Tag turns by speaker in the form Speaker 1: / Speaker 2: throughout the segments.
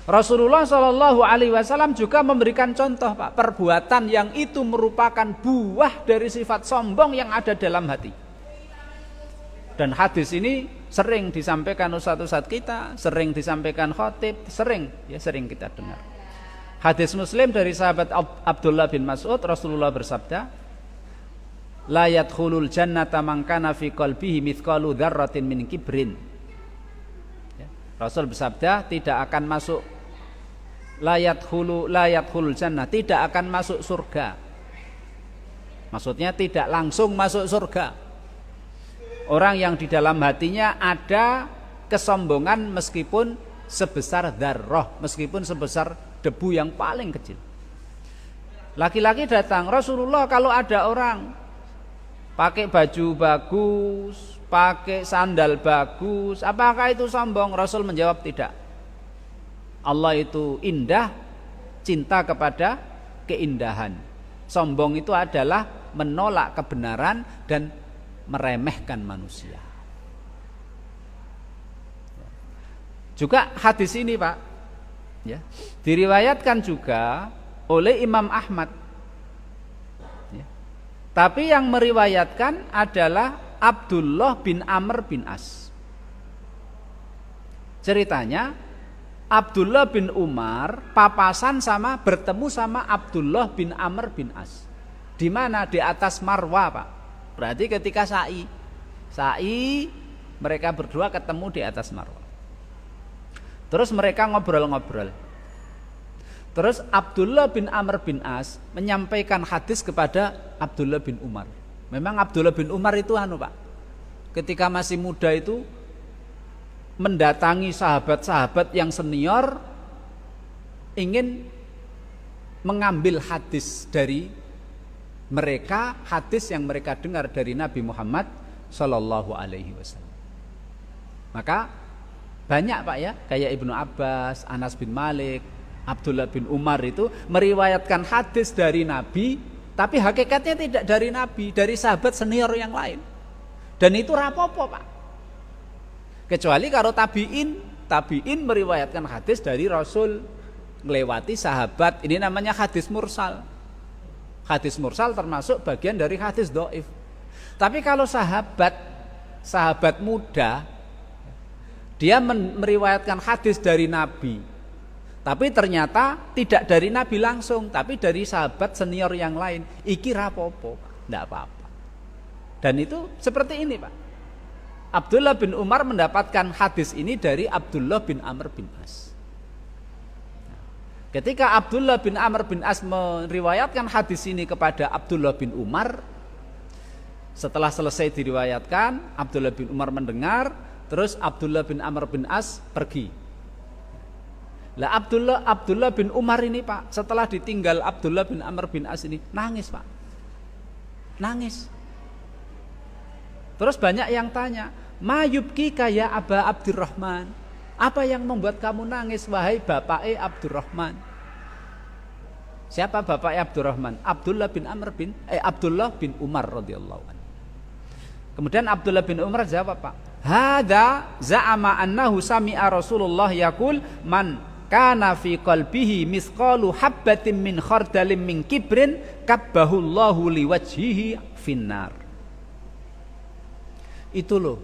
Speaker 1: Rasulullah Shallallahu Alaihi Wasallam juga memberikan contoh, Pak, perbuatan yang itu merupakan buah dari sifat sombong yang ada dalam hati. Dan hadis ini sering disampaikan ustaz-ustaz kita, sering disampaikan khatib, sering kita dengar. Hadis Muslim dari sahabat Abdullah bin Mas'ud, Rasulullah bersabda, la yadkhulul jannata man kana fi qalbihi mithqalu dzarratin min kibrin. Rasul bersabda, tidak akan masuk la yadkhulul jannah, tidak akan masuk surga. Maksudnya tidak langsung masuk surga orang yang di dalam hatinya ada kesombongan meskipun sebesar dzarrah, meskipun sebesar debu yang paling kecil. Laki-laki datang, Rasulullah, kalau ada orang pakai baju bagus, pakai sandal bagus, apakah itu sombong? Rasul menjawab tidak. Allah itu indah, cinta kepada keindahan. Sombong itu adalah menolak kebenaran dan meremehkan manusia. Juga hadis ini, Pak, ya, diriwayatkan juga oleh Imam Ahmad. Ya. Tapi yang meriwayatkan adalah Abdullah bin Amr bin As. Ceritanya Abdullah bin Umar bertemu sama Abdullah bin Amr bin As. Di mana? Di atas Marwah, Pak. Berarti ketika sa'i mereka berdua ketemu di atas Marwah. Terus mereka ngobrol-ngobrol. Terus Abdullah bin Amr bin As menyampaikan hadis kepada Abdullah bin Umar. Memang Abdullah bin Umar itu Pak, ketika masih muda itu mendatangi sahabat-sahabat yang senior, ingin mengambil hadis dari mereka, hadis yang mereka dengar dari Nabi Muhammad Sallallahu Alaihi Wasallam. Maka banyak, Pak, ya, kayak Ibnu Abbas, Anas bin Malik, Abdullah bin Umar itu meriwayatkan hadis dari Nabi, tapi hakikatnya tidak dari Nabi, dari sahabat senior yang lain. Dan itu rapopo, Pak. Kecuali kalau tabiin meriwayatkan hadis dari Rasul melewati sahabat, ini namanya hadis mursal. Hadis mursal termasuk bagian dari hadis dhaif. Tapi kalau sahabat muda, dia meriwayatkan hadis dari Nabi, tapi ternyata tidak dari Nabi langsung, tapi dari sahabat senior yang lain, iki rapopo, tidak apa-apa. Dan itu seperti ini, Pak. Abdullah bin Umar mendapatkan hadis ini dari Abdullah bin Amr bin As. Ketika Abdullah bin Amr bin As meriwayatkan hadis ini kepada Abdullah bin Umar, setelah selesai diriwayatkan, Abdullah bin Umar mendengar, terus Abdullah bin Amr bin As pergi. Lah Abdullah bin Umar ini, Pak, setelah ditinggal Abdullah bin Amr bin As ini nangis, Pak. Nangis. Terus banyak yang tanya, "Ma yubkika ya Aba Abdurrahman?" Apa yang membuat kamu nangis, wahai bapake Abdurrahman? Siapa bapaknya Abdurrahman? Abdullah bin Umar radhiyallahu anhu. Kemudian Abdullah bin Umar jawab, Pak, "Hadza za'ama annahu sami'a Rasulullah yaqul man kana fi qalbihi misqalu habbatin min khardalin min kibrin kabbahullahu liwajhihi finnar." Itu loh,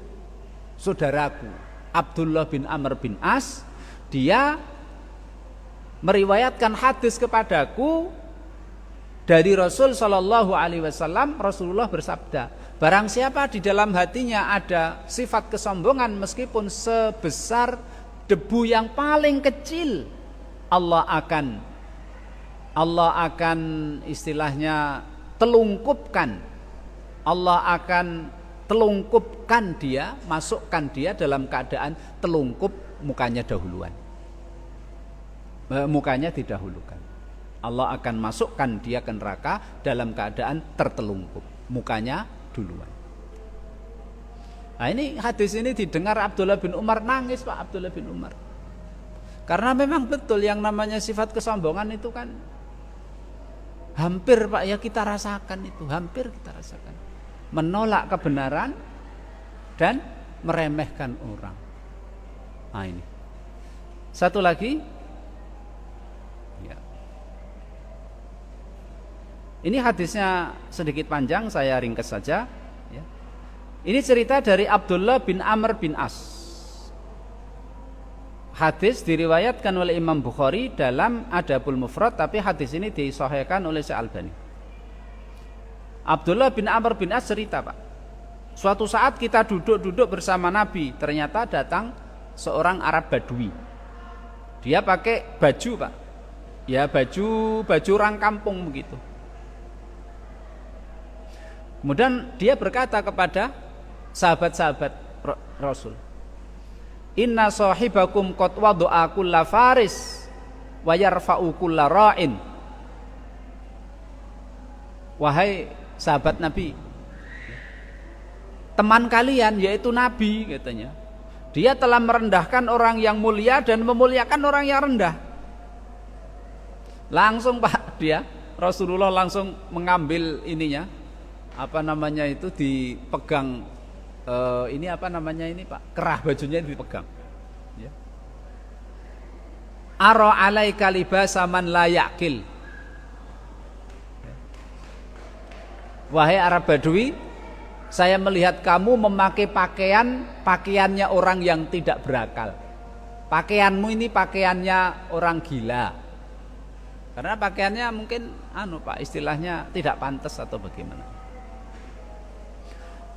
Speaker 1: saudaraku, Abdullah bin Amr bin As, dia meriwayatkan hadis kepadaku dari Rasul Shallallahu Alaihi Wasallam. Rasulullah bersabda, barang siapa di dalam hatinya ada sifat kesombongan meskipun sebesar debu yang paling kecil, Allah akan istilahnya telungkupkan. Allah akan telungkupkan dia, masukkan dia dalam keadaan telungkup, mukanya dahuluan. Mukanya didahulukan. Allah akan masukkan dia ke neraka dalam keadaan tertelungkup, mukanya duluan. Nah, ini hadis ini didengar Abdullah bin Umar, nangis, Pak, Abdullah bin Umar. Karena memang betul yang namanya sifat kesombongan itu kan hampir, Pak, ya, kita rasakan itu, hampir kita rasakan. Menolak kebenaran dan meremehkan orang. Nah, ini satu lagi Ini hadisnya sedikit panjang, saya ringkas saja. Ya. Ini cerita dari Abdullah bin Amr bin As. Hadis diriwayatkan oleh Imam Bukhari dalam Adabul Mufrad, tapi hadis ini disahihkan oleh Syekh Albani. Abdullah bin Amr bin As cerita, Pak. Suatu saat kita duduk-duduk bersama Nabi, ternyata datang seorang Arab Badui. Dia pakai baju, Pak. Ya, baju orang kampung begitu. Kemudian dia berkata kepada sahabat-sahabat Rasul, "Inna sahibakum qad wada'a kulla faris wa yarfa'u kulla ra'in." Wahai sahabat Nabi, teman kalian yaitu Nabi, katanya, dia telah merendahkan orang yang mulia dan memuliakan orang yang rendah. Langsung, Pak, dia Rasulullah langsung mengambil ininya, apa namanya itu, dipegang ini apa namanya ini, Pak, kerah bajunya dipegang. Ya. Ara alaika libasa man la yaqil. Wahai Arab Badui, saya melihat kamu memakai pakaiannya orang yang tidak berakal. Pakaianmu ini pakaiannya orang gila. Karena pakaiannya mungkin Pak, istilahnya tidak pantas atau bagaimana.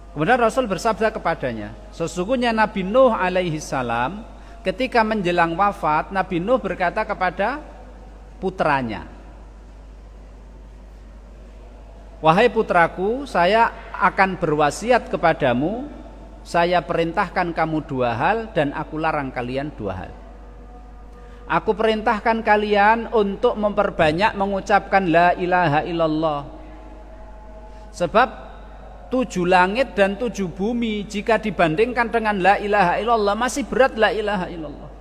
Speaker 1: Kemudian Rasul bersabda kepadanya, sesungguhnya Nabi Nuh alaihi salam ketika menjelang wafat, Nabi Nuh berkata kepada putranya, "Wahai putraku, saya akan berwasiat kepadamu, saya perintahkan kamu 2 hal dan aku larang kalian 2 hal. Aku perintahkan kalian untuk memperbanyak mengucapkan la ilaha illallah. Sebab 7 langit dan 7 bumi jika dibandingkan dengan la ilaha illallah masih berat la ilaha illallah.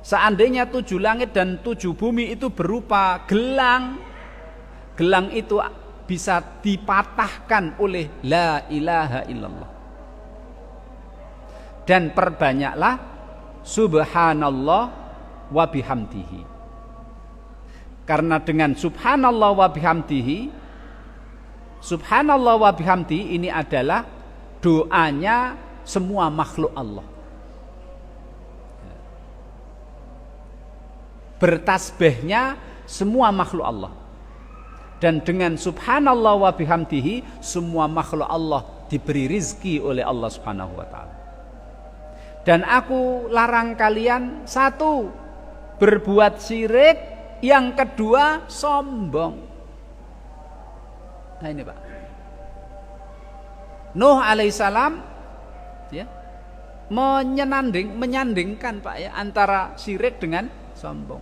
Speaker 1: Seandainya 7 langit dan 7 bumi itu berupa gelang, gelang itu bisa dipatahkan oleh la ilaha illallah. Dan perbanyaklah subhanallah wa bihamdihi. Karena dengan subhanallah wa bihamdihi, subhanallah wa bihamdihi ini adalah doanya semua makhluk Allah. Bertasbihnya semua makhluk Allah. Dan dengan subhanallah wa bihamdihi semua makhluk Allah diberi rizki oleh Allah Subhanahu wa ta'ala. Dan aku larang kalian, 1, berbuat syirik, yang kedua sombong. Nah ini, Pak, Nuh alaihissalam ya, menyandingkan, Pak, ya, antara syirik dengan sombong.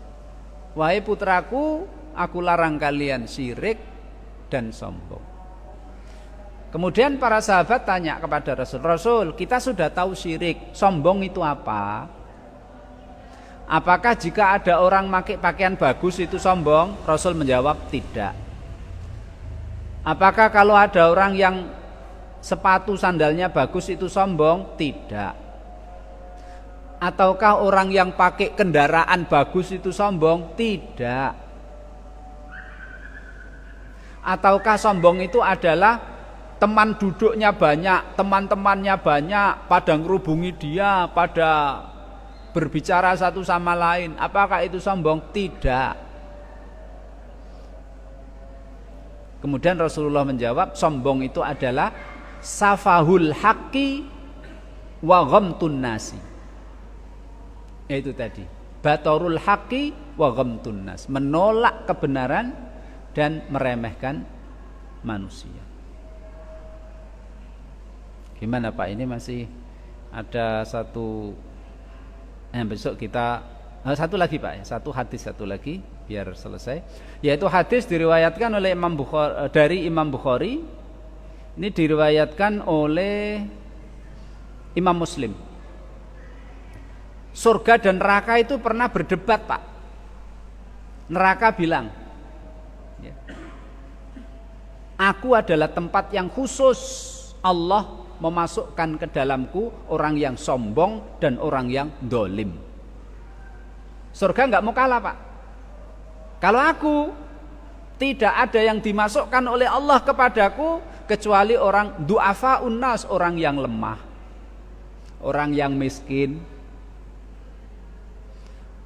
Speaker 1: Wahai putraku, aku larang kalian syirik dan sombong. Kemudian para sahabat tanya kepada Rasul, "Rasul, kita sudah tahu syirik, sombong itu apa? Apakah jika ada orang pakai pakaian bagus itu sombong?" Rasul menjawab, "Tidak." "Apakah kalau ada orang yang sepatu sandalnya bagus itu sombong?" "Tidak." "Ataukah orang yang pakai kendaraan bagus itu sombong?" "Tidak." "Ataukah sombong itu adalah teman duduknya banyak, teman-temannya banyak, pada ngerubungi dia, pada berbicara satu sama lain. Apakah itu sombong?" "Tidak." Kemudian Rasulullah menjawab, sombong itu adalah safahul haqqi wa ghamtun nasi. Itu tadi, batarul haqqi wa ghamtun nas, menolak kebenaran dan meremehkan manusia. Gimana, Pak? Ini masih ada satu besok kita satu lagi, Pak, ya. Satu hadis satu lagi biar selesai. Yaitu hadis diriwayatkan oleh Imam Bukhari, dari Imam Bukhari. Ini diriwayatkan oleh Imam Muslim. Surga dan neraka itu pernah berdebat, Pak. Neraka bilang, ya, "Aku adalah tempat yang khusus Allah memasukkan ke dalamku orang yang sombong dan orang yang dolim." Surga nggak mau kalah, Pak. Kalau aku Tidak ada yang dimasukkan oleh Allah kepadaku kecuali orang du'afa unnas, orang yang lemah, orang yang miskin.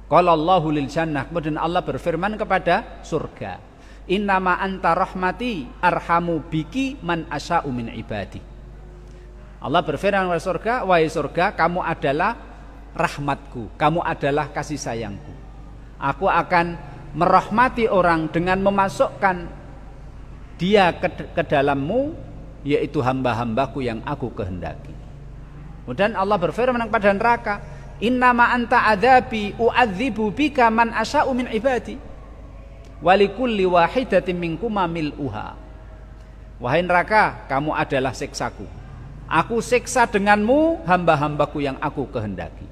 Speaker 1: Qala Allahu lil jannah, kemudian Allah berfirman kepada surga, innama anta rahmati arhamu biki man asya'u min ibadi. Allah berfirman kepada surga, wahai surga, kamu adalah rahmatku, kamu adalah kasih sayangku. Aku akan merahmati orang dengan memasukkan dia ke dalammu, yaitu hamba-hambaku yang aku kehendaki. Kemudian Allah berfirman kepada neraka, innama anta adzabi u'adzibu bika man asya'u min ibadi walikulli wahidatin minkuma mil'uha. Wahai neraka, kamu adalah siksaku, aku siksa denganmu hamba-hambaku yang aku kehendaki,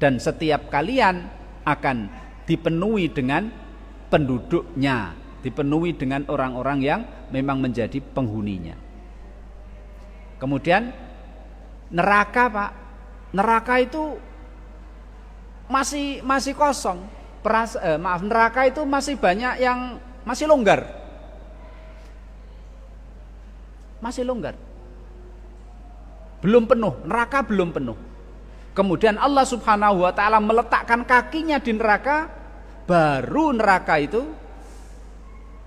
Speaker 1: dan setiap kalian akan dipenuhi dengan penduduknya, dipenuhi dengan orang-orang yang memang menjadi penghuninya. Kemudian neraka, Pak, neraka itu masih kosong. Neraka itu masih banyak yang masih longgar. Masih longgar. Belum penuh, neraka belum penuh. Kemudian Allah Subhanahu wa taala meletakkan kakinya di neraka, baru neraka itu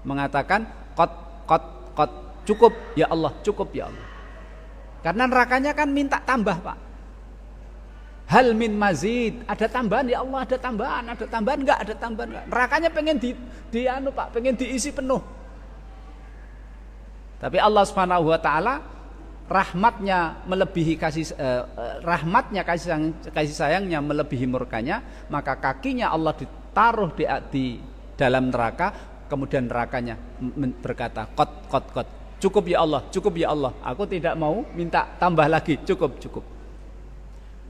Speaker 1: mengatakan qad cukup ya Allah, cukup ya Allah. Karena nerakanya kan minta tambah, Pak. Hal min mazid, ada tambahan ya Allah, ada tambahan enggak, ada tambahan enggak. Nerakanya pengen Pak, pengen diisi penuh. Tapi Allah Subhanahu wa taala rahmatnya melebihi kasih sayangnya melebihi murkanya, maka kakinya Allah ditaruh di dalam neraka, kemudian nerakanya berkata qad cukup ya Allah, cukup ya Allah, aku tidak mau minta tambah lagi, cukup.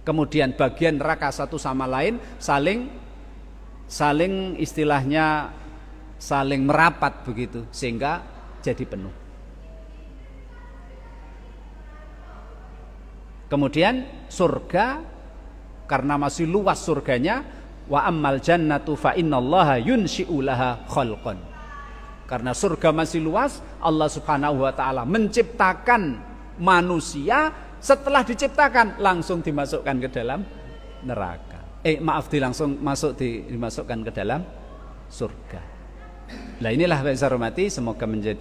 Speaker 1: Kemudian bagian neraka satu sama lain saling istilahnya saling merapat begitu sehingga jadi penuh. Kemudian surga, karena masih luas surganya, wa ammal jannatu fa innallaha yunshi'u laha khalqan. Karena surga masih luas, Allah Subhanahu wa taala menciptakan manusia, setelah diciptakan langsung dimasukkan ke dalam neraka. Dimasukkan ke dalam surga. Nah, inilah yang saya hormati, semoga menjadi